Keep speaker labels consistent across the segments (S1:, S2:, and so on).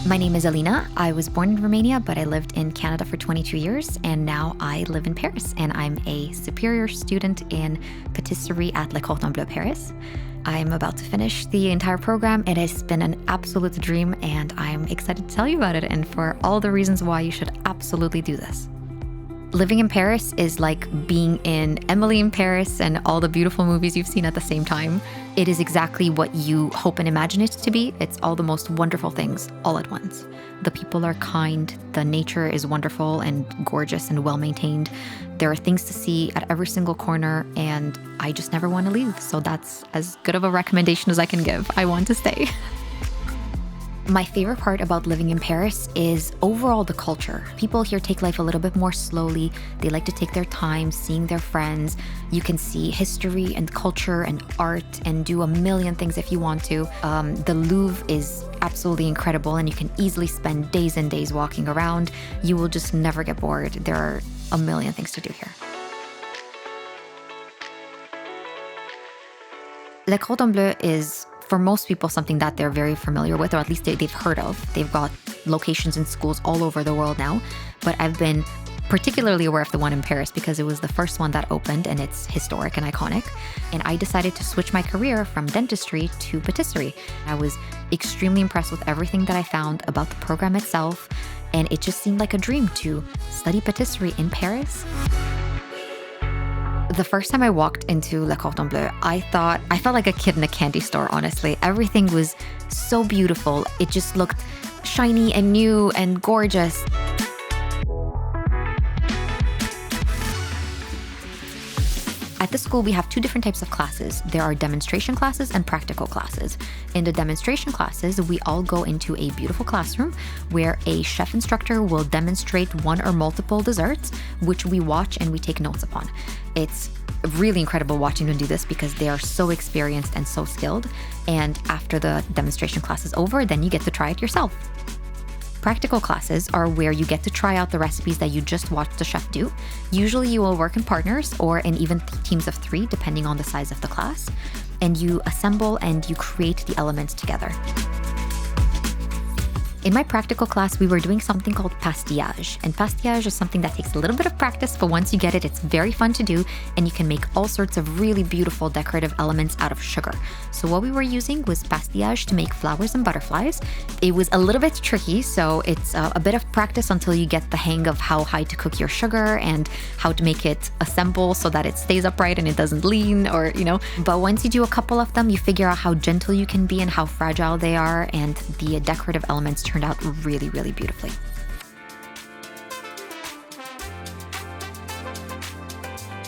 S1: My name is Alina. I was born in Romania, but I lived in Canada for 22 years, and now I live in Paris, and I'm a superior student in patisserie at Le Cordon Bleu Paris. I'm about to finish the entire program. It has been an absolute dream, and I'm excited to tell you about it and for all the reasons why you should absolutely do this. Living in Paris is like being in Emily in Paris and all the beautiful movies you've seen at the same time. It is exactly what you hope and imagine it to be. It's all the most wonderful things all at once. The people are kind, the nature is wonderful and gorgeous and well-maintained. There are things to see at every single corner, and I just never want to leave. So that's as good of a recommendation as I can give. I want to stay. My favorite part about living in Paris is overall the culture. People here take life a little bit more slowly. They like to take their time seeing their friends. You can see history and culture and art and do a million things if you want to. The Louvre is absolutely incredible, and you can easily spend days and days walking around. You will just never get bored. There are a million things to do here. Le Cordon Bleu is, for most people, something that they're very familiar with, or at least they've heard of. They've got locations in schools all over the world now, but I've been particularly aware of the one in Paris because it was the first one that opened, and it's historic and iconic. And I decided to switch my career from dentistry to patisserie. I was extremely impressed with everything that I found about the program itself, and it just seemed like a dream to study patisserie in Paris. The first time I walked into Le Cordon Bleu, I felt like a kid in a candy store, honestly. Everything was so beautiful. It just looked shiny and new and gorgeous. At the school, we have two different types of classes. There are demonstration classes and practical classes. In the demonstration classes, we all go into a beautiful classroom where a chef instructor will demonstrate one or multiple desserts, which we watch and we take notes upon. It's really incredible watching them do this because they are so experienced and so skilled. And after the demonstration class is over, then you get to try it yourself. Practical classes are where you get to try out the recipes that you just watched the chef do. Usually you will work in partners or in even teams of 3, depending on the size of the class, and you assemble and you create the elements together. In my practical class, we were doing something called pastillage. And pastillage is something that takes a little bit of practice, but once you get it, it's very fun to do, and you can make all sorts of really beautiful decorative elements out of sugar. So what we were using was pastillage to make flowers and butterflies. It was a little bit tricky, so it's a bit of practice until you get the hang of how high to cook your sugar and how to make it assemble so that it stays upright and it doesn't lean, or, But once you do a couple of them, you figure out how gentle you can be and how fragile they are, and the decorative elements turned out really, really beautifully.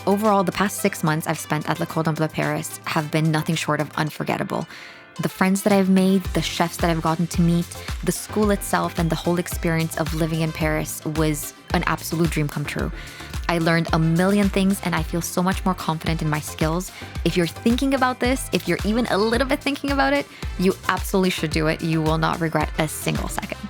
S1: Overall, the past 6 months I've spent at Le Cordon Bleu Paris have been nothing short of unforgettable. The friends that I've made, the chefs that I've gotten to meet, the school itself, and the whole experience of living in Paris was an absolute dream come true. I learned a million things, and I feel so much more confident in my skills. If you're thinking about this, if you're even a little bit thinking about it, you absolutely should do it. You will not regret a single second.